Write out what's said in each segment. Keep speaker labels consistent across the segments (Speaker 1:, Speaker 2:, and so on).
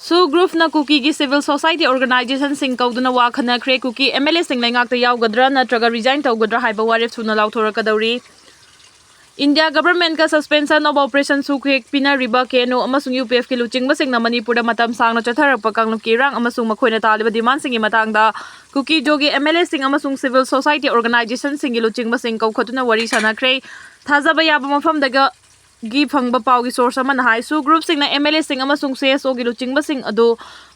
Speaker 1: Su group na Kuki gi civil society organization sing kauduna wa Hatkhre Kuki MLA sing laingak ta yaugadra natraga resign taugadra haiba warif thuna lauthorakadouri. India government ka suspension of operation Sukhek Pina Riba Keno amasung UPF ki luching basing na Manipur matam sang na chatharap kang kirang amasung makhoina taliba demand singi matangda Kuki jogi MLA sing amasung civil society organization singi luching basing kaukhatuna wari sanakhre thazaba yaba mafam daga gi phangba pawgi source man hai su group sing na MLA sing amasung CSO gi luching basing adu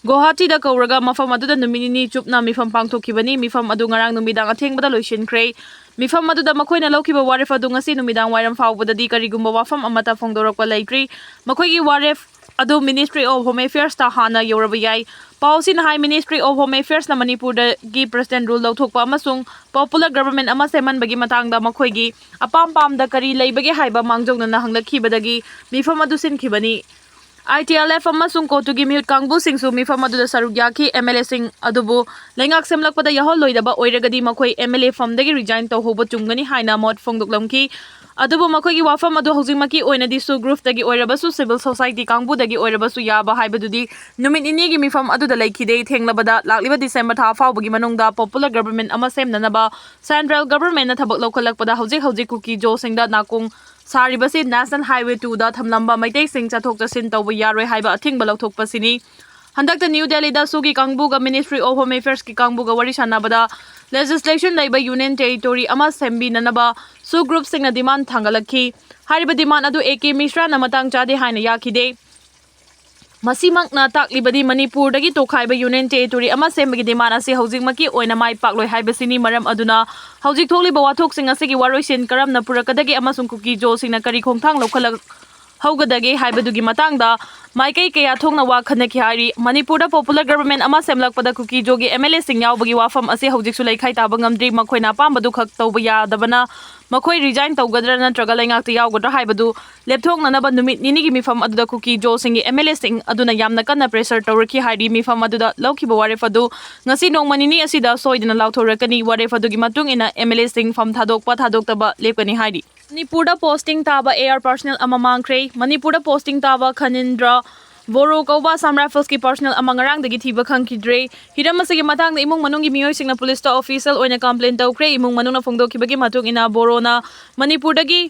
Speaker 1: Guwahati da kauraga mafam adu da numini chupna mifam pangthokibani mifam adu ngarang numidang athengba da loisinkhre Mifam aduda makhoina laukiba waref adu ngasi numidang wairam faubadadi karigumba wafam amata phongdorakpa leitri makhoigi waref adu Ministry of Home Affairs ta hana yoraba yai pausin high Ministry of Home Affairs na Manipur da gi president rule lauthokpa amasung popular government ama seman bagi matangda makhoigi apam pam da kari leibagi haiba mangjongna na hanglakhibadagi mifam adu sinkhibani ITLF amasung kotugi mute kangbu singsu mifam adu da sarugyaki MLA sing adubu lengak semlakpada yahol loidaba oiragadi makhoi MLA famdagi resign tawhoba chungani haina mot phongdoklamki adubu makhoigi wafam adu houjingmaki oinadi su group dagi oirabasu civil society kangbu dagi oirabasu yaba haibadudi numit inigi mifam adu da laikhide thenglabada lakliba December tha faubagi manungda popular government ama semnanaba central government na thabak lokhalakpada hojik Kuki jo singda nakung Saribasi National Highway 2 da thamlamba maitek sing chathok chasin tawba yaroi haiba athingba lauthokpa sini handakta New Delhi da sugi kangbu ga Ministry of Home Affairs ki kangbu ga wari sanabada legislation laiba union territory ama sembi nanaba su group sing na demand thangalakhi hariba demand adu AK Mishra na matang chade haina yakhide Masimak na taklibadi Manipur dagi tokhaiba union territory ama sembagi demand ase houjingmaki oina mai pakloi haibasini maram aduna houjik tholiba wathok sing asegi waroisin karam na purakadagi amasung Kuki jo sing na kari khongthang lokhalak haugadagi haibadugi matangda maikai kaya thongna wa khanaki hari Manipur da popular government ama semlakpada Kuki jogi MLA sing yaubagi wafam ase houjik su laikhai taba ngamdri makhoina pambadu khak tawba yadabana makhoi resign tawgadra natraga laingak ta yaugadra haibadu lepthong nanaba numit ninigi mifam aduda Kuki jo singi MLA sing aduna yamna kanna pressure tawraki hari mifam aduda laukiba waref adu ngasi nongmanini asida soidina lauthorakani waref adugi matung ina MLA sing fam thadokpa thadokaba lepkani hari Manipur da posting taba air personnel ama Mangkhre Manipur da posting taba Khanindra Boro kauba Sam Rifles ki personnel ama ngarang dagi thiba khangkidre hiram asigi matang da imung manung gi miyoi singna police ta official oina complaint tawkhre imung manung na phongdokibagi matung ina Boro na Manipur dagi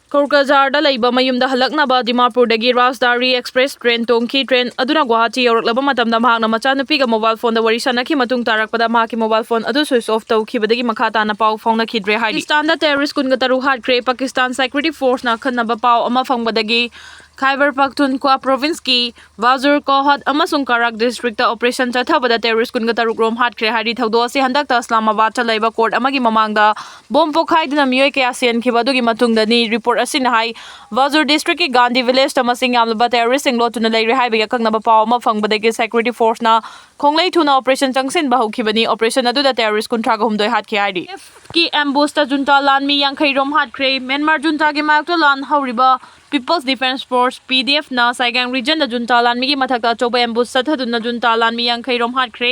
Speaker 1: Korkazar da laiba mayum da halaknaba Dimapur dagi Rajdhani Express train tongki train aduna Guwahati yoraklaba matamda mahakna machanupi ga mobile phone da wari sanakhi matung tarakpada mahaki mobile phone adu switch off tawkhibadagi makha tana pau phongnakidre haidi Pakistan da terrorist kun ga taru Hatkhre Pakistan security force na khanaba pau ama phongbadagi Khyber Pakhtunkhwa province ki Wazir Kohat amasung Karak district ta operation chathabada terrorist kun ga taruk rom Hatkhre hari thaudo ase handakta Islamabad ta laiba court amagi mamangda bom pokhaiduna miyoi kaya sian khibadugi matungda ni report asin hai Wazir district ki Gandhi village ta masing yamlaba terrorist sing lotuna leire haiba yaknaba paw ma phangbadagi security force na khonglei thuna operation changsin bahukibani operation adu da terrorist kun thaga humdoi Hatkhre hari ki ambush ta junta lanmi Mangkhre rom Hatkhre Myanmar junta gi mayakta lan hauriba People's Defense Force PDF na Saigang region na junta lanmi gi mathakta choba ambush sathaduna junta lanmi Mangkhre rom Hatkhre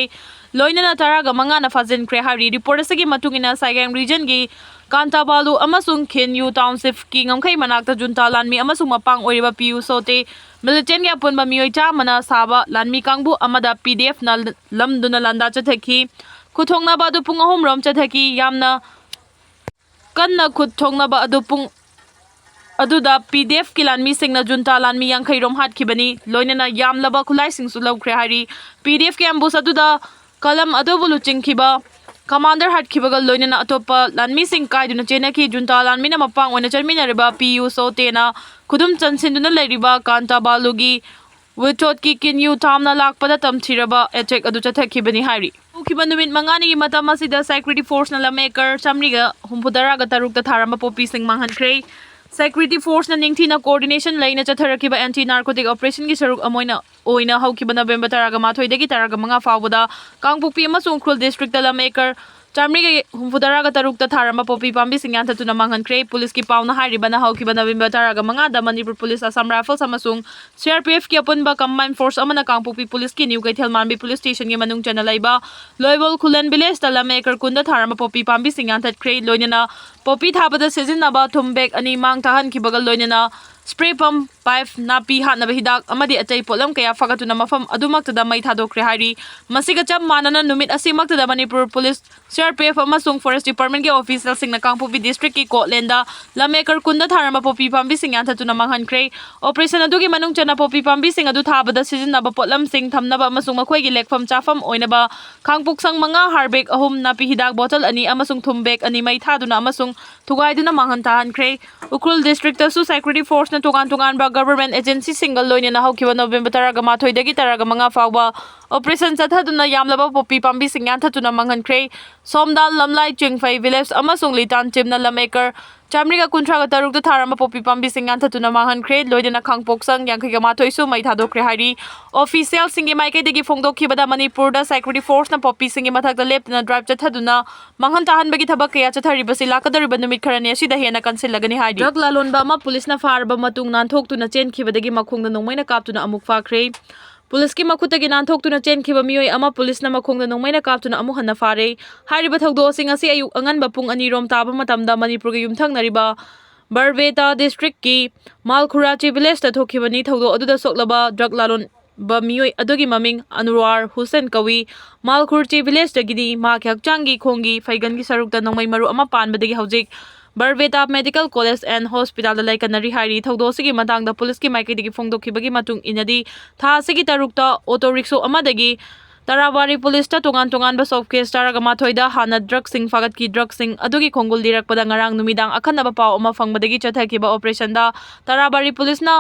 Speaker 1: loina na taraga manga na fazin khre hari report asagi matungina Saigang region gi Kantabalu amasung Khenyu township ki ngamkhai manakta junta lanmi amasung mapang oiriba PU sote militant gi apunba miyoi cha mana saba lanmi kangbu amada PDF na lamduna landa chathaki khuthongna ba du pung ahom rom chathaki yamna kanna khuthongna ba adu pung aduda PDF ki lanmi singna junta lanmi Mangkhre rom hatkibani loinana yamlaba khulai singsu lawkhre hari PDF ki ambush aduda kalam adobu luchingkhiba commander hatkibaga loinana atopa lanmi sing kaiduna chenaki junta lanmi na mapang ona charminariba PU sotena khudum chansinduna leiriba Kantabalugi Wichot ki Khenyu thamna lakpada tamthiraba attack adu chathakibani hari Ukiba numit mangani gi matam asida security force na lameker chamriga humpudara ga taruk ta tharamba popi sing Mangkhre Security force na ningthina coordination laina chatharakiba anti narcotic operation gi saruk amoina oina haukiba November taraga mathoi dagi taraga manga fawada Kangpokpi amasung Ukhruul district ta lameker chamriga humpudara ga taruk ta tharamba popi pambi singyan thatuna Mangkhre police ki pauna hairiba na haukiba November taraga manga da Manipur police Assam Rifles amasung CRPF ki apunba combined force amana Kangpokpi police ki New Kaithal Manbi police station gi manung chana laiba Loibol Khulen village ta lameker kunda tharamba popi pambi singyan thatkhre loinana popi thabada sizinaba thum bag ani mang tahan kibagal loinena spray pump pipe napi hatnaba hidak amadi atai polam kaya fagatuna mafam adumaktada mai thadokre hari masiga cham manana numit asimaktada Manipur Police CRPF amasung Forest Department ke official singna Kangpopi district ki Kotlenda lamekar kunda tharama popi pambi sing anthatuna mangkhre operation adugi manung chana popi pambi sing adu thabada sizinaba potlam sing thamnaba amasung makhoi gi lekfam chafam oinaba khangpuk sang manga harbek ahum napi hidak bottle ani amasung thumbek ani mai thaduna amasung thugaiduna manghan tahankhre Ukrul district su security force na tugan ba government agency single loine na haukiba November 13 dagi 15 fawba operation chathaduna yamlaba popi pambi singyan thatuna manghankhre somdal lamlai chingfai village amasung litan chimna lamekar chamriga kuntraga taruk ta tharama popi pambi singyan thatuna manghankhre loidena khangpok sang yangkhiga mathoi su mai thadokre hari official singi maike degi phongdokhibada Manipur da security force na popi singi mathakta lepna drive chathaduna manghan tahan bagi thabak kaya chathariba silakadariba numit kharani asida hena kansilagani hari drug lalonba ma police na farba matung nanthok chen khibadagi makhongda nongmaina kaptuna amuk fakhre Police ki makhutagi nanthokuna chen khiba mioi ama police na makhongda nongmaina kaptuna amu hanna fare hariba thogdo sing asi ayuk angan bapung ani rom taba matamda Manipur gi yumthang nariba Barbeta district ki Mangkhre village ta thokibani thogdo aduda soklaba drug lalon ba mioi adugi maming Anwar Hussein Kawi Mangkhre village ta gidi ma khyak changi khongi faigan gi sarukta nongmai maru ama panbadagi haujik Barbeta Medical College and Hospital da laikanari hari thogdo sigi matangda police ki maikidigi phongdokhibagi matung inadi tha sigi tarukta auto rickshaw amadagi Tarawari police ta tungan ba soft case taraga mathoida hana drug sing fagat ki drug sing adugi khongul dirakpada ngarang numidang akhanaba paw ama fangbadagi chathakiba operation da Tarawari police na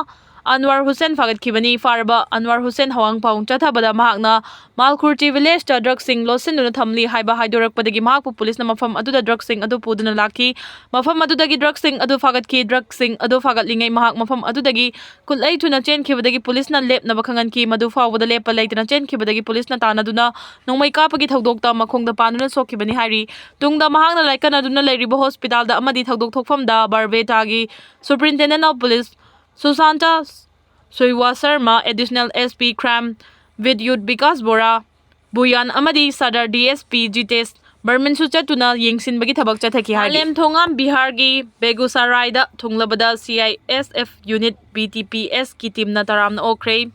Speaker 1: Anwar Hussein fagat kibani farba Anwar Hussein hawang paung chathabada mahakna Mangkhre village ta drug sing losinuna thamli haiba haidorakpadagi mahakpu police na mafam aduda drug sing adu puduna laki mafam adudagi drug sing adu fagat ki drug sing adu fagat lingai mahak mafam adudagi kulai tuna chen khibadagi police na lep na bakhangan ki madu fawda lepa leitna chen khibadagi police na tanaduna nongmai kapagi thodokta makhongda panuna sokibani hari tungda mahakna laikana duna leiriba hospital da amadi thodok thokfam da Barbeta gi superintendent of police Susanta Soiwa Sharma, Additional SP Cram, Vidyut Bikas Bora, Buyan Amadi Sadar DSP Jites, Berman Suchatuna, Yingsin Bagi Tabak Chathaki Halem Thongam Bihargi, Begusarai da Thunglabada CISF Unit BTPS Kitim Nataram Okre.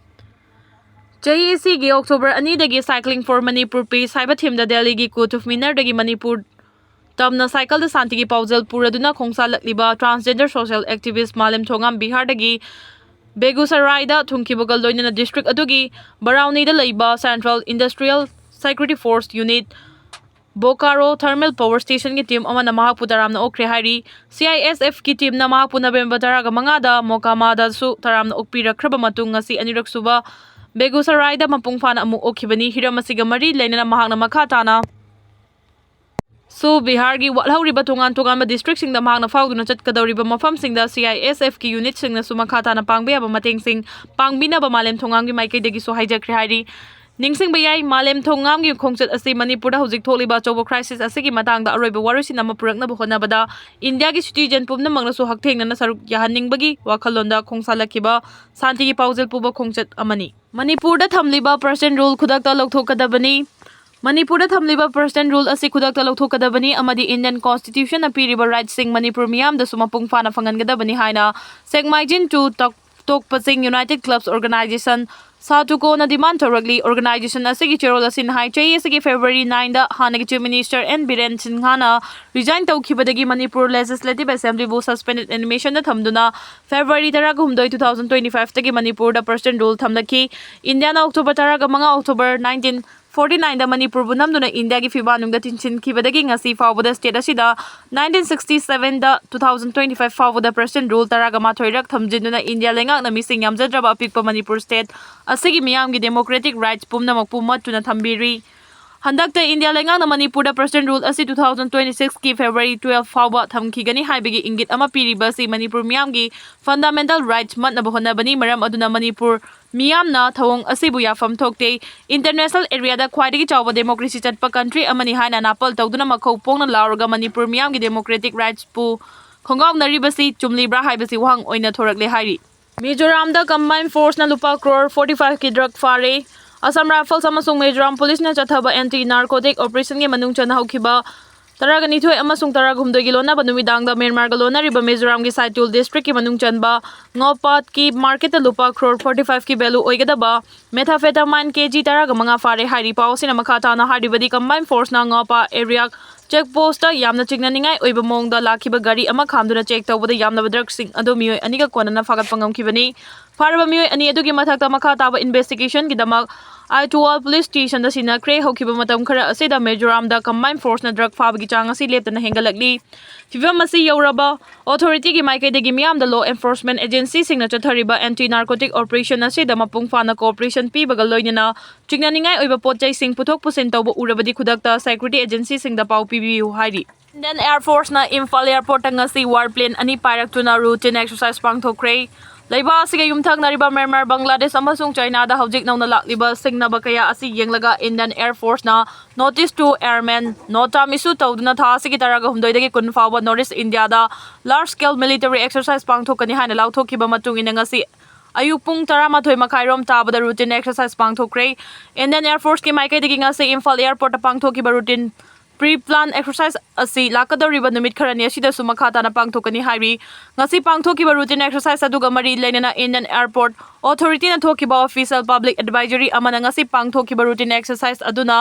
Speaker 1: JEC gi October ani dagi cycling for Manipur Peace Haiba Thim da Delhi gi Kutuf Minar dagi Manipur Tamna cycle da Santigi Paujal Puraduna Khongsa Lakliba transgender social activist Malem Thongam Bihar dagi Begusarai da thungkibagal loinana district adugi Barauni da laiba Central Industrial Security Force Unit Bokaro Thermal Power Station ki team amana mahakpu taramna okre hari CISF ki team na mahakpu November 15 da Mokama da su taramna okpi rakraba matung ngasi anirak suba Begusarai da mapungfana amu okhibani hiramasiga mari lainana mahakna makhatana So Bihar gi walhauriba tungan ba district sing da mahakna fauduna chatkadawriba mafam sing da CISF ki unit sing na sumakhata na pangbe aba mateng sing pangbina ba Malem Thongam gi maike degi so hijakri hari ningsing bayai Malem Thongam gi khongchat asi Manipur da hojik tholiba chobo crisis asigi matang da aroiba warusi na mapurakna bohona bada India gi citizen pumna mangna so hakthengna na saruk yahanning bagi wakhalonda khongsalakhiba santi gi paujel puba khongchat amani Manipur da thamliba percent rule khudakta lokthokadabani Manipur da thamliba percent rule asi khudakta lokthokadabani amadi Indian Constitution apiriba rights sing Manipur miyam da sumapung fana fangangadabani haina Segmaijin to Tokpasing United Clubs Organization Satuko na demand toragli organization asigi cherol asin hai chai asigi February 9 da hanagi Chief Minister N Biren Singhana resign tawkhibadagi Manipur Legislative Assembly bu suspended animation da thamduna February 2025 tagi Manipur da percent rule thamlaki India na October 49 da Manipur bu namduna India gi fibanung da tinchin khibadagi ngasi fawbada state asida 1967 da 2025 fawbada percent rule taragama thoirak thamjinduna India lengak na mising yamjadraba apikpa Manipur state asigi miyam gi democratic rights pumna makpu matuna thambiri Handakta India lengak na Manipur da percent rule asi 2026 ki February 12 fawba thamkhigani haibigi ingit ama piriba si Manipur miyam gi fundamental rights matna bohona bani maram aduna Manipur miyam na thawong asibu yafam thokte international area da khwaidagi chawba democracy chatpa country amani haina napal tawduna makhau pongna lauraga Manipur miyam gi democratic rights pu khongaw naribasi chumlibra haibasi wahang oina thorakle hairi Mizoram da combined force na lupa crore 45 ki drug fare Assam Rifles amasung Mizoram Police na chathaba anti narcotic operation ge manung chana hokhiba Taraganithoi amasung taragumdoi gi lona banumidangda Myanmar ga lona riba Mizoram gi Saitul district ki manung chanba ngopat ki market lupa crore 45 ki value oigadaba methamphetamine kg taraga manga fare hairi pausina makhata na haribadi combined force na ngopa area check post yamna chingnaningai oiba mongda lakhiba gari ama khamduna check tawbada yamna drugs sing ado mioi aniga konana fagat pangam kibani faraba mioi ani adugi mathakta makha taba investigation gi damak I2 police station da sina kre hokiba matam khara asida Mizoram da combined force na drug fabagi chang asi leptana hengalakli fivam asi yauraba authority gi maikai degi miyam da law enforcement agency sing na chathariba anti narcotic operation asida mapung fana cooperation pibaga loinana chingnaningai oiba potjai sing puthok pusin tawba urabadi khudakta security agency sing da pau pibiu hairi Indian Air Force na Imphal airport ngasi warplane ani pairak routine exercise pangthokre Laiba asiga yumthak nariba Myanmar Bangladesh amasung China da hojik nauna lakliba singnaba kaya asi yenglaga Indian Air Force na notice to airmen nota misu tawduna tha asigi taraga humdoi dagi kun fawa North India da large scale military exercise pangthokani haina lauthokiba matung ina ngasi ayupung taramathoi makhairom tabada routine exercise pangthokre Indian Air Force ki maikai dagi ngasi Imphal airport pangthokiba routine pre-plan exercise asi lakadoriba numit kharani asida sumakhata na pangthokani hairi ngasi pangthokiba routine exercise aduga mari leinana Indian Airport Authority na thokiba official public advisory amana ngasi pangthokiba routine exercise aduna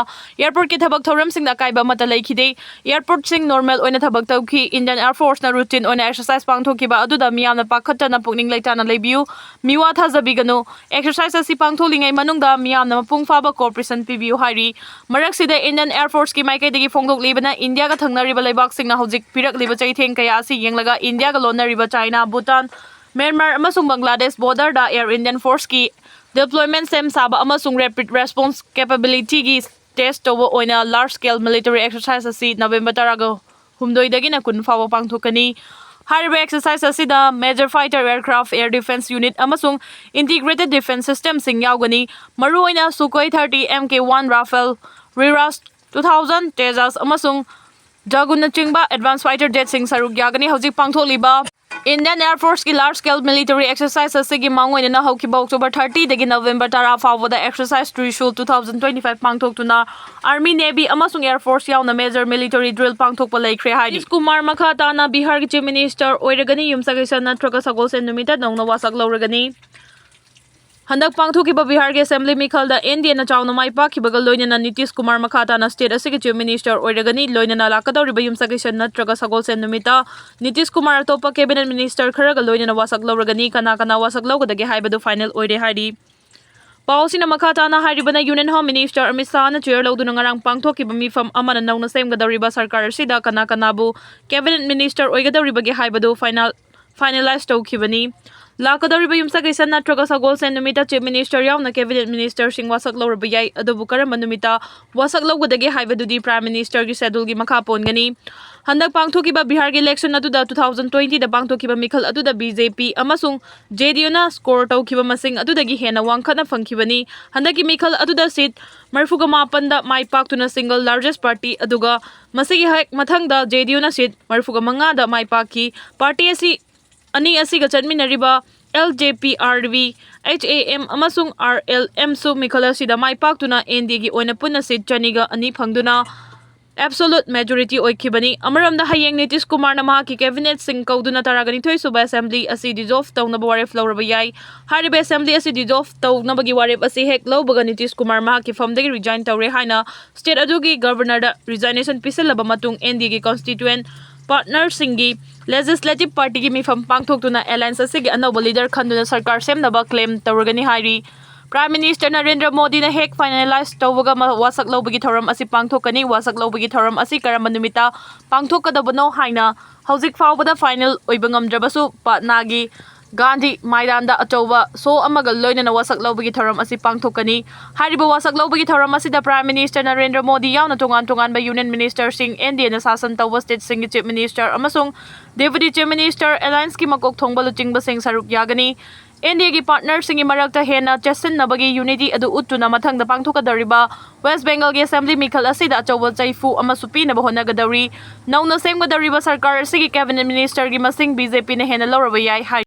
Speaker 1: airport ki thabak thoram sing da kaiba mata leikhide airport sing normal oina thabak tawki Indian Air Force na routine oina exercise pangthokiba aduda miyamna pakhatta na pukning leitana leibiu miwa thajabiganu exercise asi pangtholingai manungda miyamna mapung faba cooperation pibiu hairi marak sida Indian Air Force ki maikai degi libana India ga thangnariba laibak singna hojik pirak liba chaitheng kaya asi yenglaga India ga lonariba China Bhutan Myanmar amasung Bangladesh border da Air Indian Force ki deployment sem saba amasung rapid response capability gi test tobo oina large scale military exercise asi November taraga humdoi dagi na kun fawa pangthokani Hariba exercise asida major fighter aircraft air defense unit amasung integrated defense system sing yaugani maru oina Sukhoi 30 Mk1 Rafale Riras 2000 Tejas amasung Jaguna chingba advanced fighter jet sing saruk yagani hojik pangtholiba Indian Air Force ki large scale military exercise asigi mangoi na hokiba October 30 dagi November tara fawada exercise Trishul 2025 pangthoktuna Army Navy amasung Air Force yauna major military drill pangthokpa laikhre haidi Kumar makhata na Bihar ki chief minister oiragani yumsagisa natraga sagol sen numita nauna wasak lawragani Handak pangthokiba Bihar ke assembly mikhalda NDA na chawna mai pakhibaga loinana Nitish Kumar makhata na state asigi chief minister oiragani loinana lakadoriba yumsagisa natraga sagol sen numita Nitish Kumar atopa cabinet minister kharaga loinana wasak lawragani kana wasak lawgadagi haibadu final oire haidi Pausina makhata na haribana Union Home Minister Amit Shah na chair lawduna ngarang pangthokiba mifam amana nauna semgadoriba sarkar sida kana bu cabinet minister oigadoriba ge haibadu finalize tawkhibani Lakadoriba yumsagisa natraga sagol sen numita chief minister yauna cabinet minister sing wasak lawraba yai adubu karamba numita wasak lawgadagi haibadudi prime minister gi schedule gi makha pongani Handak pangthokiba Bihar gi election aduda 2020 da pangthokiba mikhal aduda BJP amasung JDU na score tawkiba masing adudagi hena wangkhana phangkhibani handaki mikhal aduda seat marfuga mapan da mai paktuna single largest party aduga masigi hek mathangda JDU na seat marfuga manga da mai pakki party asi ani asiga chanminariba LJPRV HAM amasung RLM su mikhala sida mai paktuna ND gi oina punna seat chaniga ani phangduna absolute majority oikhibani amaramda hayeng Nitish Kumar na mahaki cabinet sing kauduna taragani thoi suba assembly asi dissolve tawnaba waref lawraba yai haribe assembly asi dissolve tawnaba gi waref asi hek lawbaga Nitish Kumar mahaki famdagi resign tawre haina state adugi governor da resignation pisilaba matung ND gi constituent partner singi legislative party gi mifam pangthoktuna alliance asigi anauba leader khanduna sarkar semnaba claim tawragani hairi Prime Minister Narendra Modi na hek finalize tawbaga wasak lawbagi thoram asi pangthokani wasak lawbagi thoram asi karamba numita pangthokadabano haina hojik fawbada final oiba ngamdrabasu Patnagi Gandhi Maidanda achauba so amaga loinana wasak lawbagi thoram asi pangthokani hariba wasak lawbagi thoram asi da Prime Minister Narendra Modi yauna tongan ba Union Minister sing NDA na sasan tawba state sing chief minister amasung deputy chief minister alliance ki makok thongba luchingba sing saruk yagani NDA gi partner singi marakta hena chesin nabagi unity adu uttuna mathangda pangthokadariba West Bengal gi assembly mikhal asida achauba chaifu amasupi na bahona gadari nauna semgadariba sarkar sigi cabinet minister gi masing BJP na hena lawraba yai